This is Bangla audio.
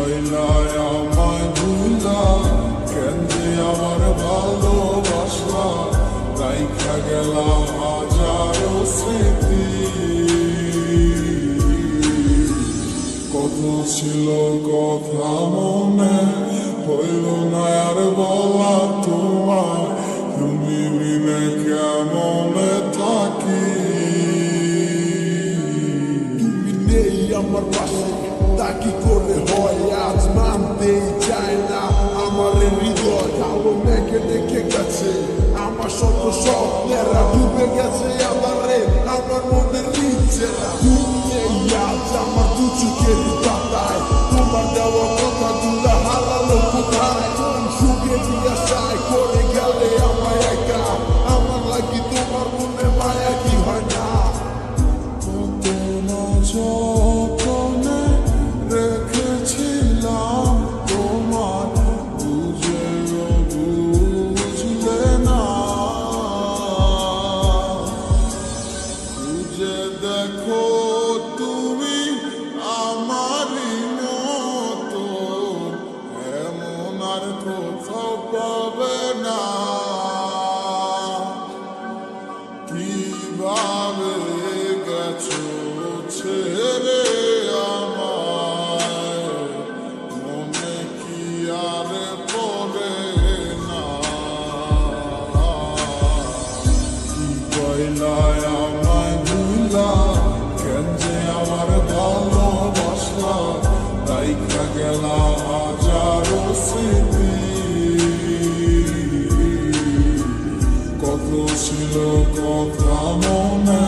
কইলায় আমায় ভুলা কেন যে আমার ভালোবাসলা রাইখা গেলা হাজারো স্মৃতি কত ছিল কথা মনে হইল না আর বলা তোমার তুমি বিনে কেমনে থাকি তুমি নেই আমার পাশে তা কি করে হয় আজ মানতেই চায় না আমার হৃদয় কালো মেঘে ডেকে গেছে আমার শত স্বপ্নেরা ডুবে গেছে আমারে আমার মনের নিচে তুমি নেই আজ আমার দু চোখের পাতায় তোমার দেওয়া কথা তুলা হারালো কোথায় সুখে জিজ্ঞাসায় করে গেলে আমায় একা আমার লাগি তোমার মনে মায়া কি হয় না কত না যতনে রেখেছিলাম তোমার বুঝেও বুঝলে না বুঝে দেখো তুমি আমারই মতো এমন আর কোথাও পাবে না কিভাবে গেছো ছেড়ে আমায় মনে কি আর পড়ে না কি কইলায় আমায় ভুলা কেন যে আমার ভালোবাসলা রাইখা গেলা হাজারো স্মৃতি কত ছিল কথা মনে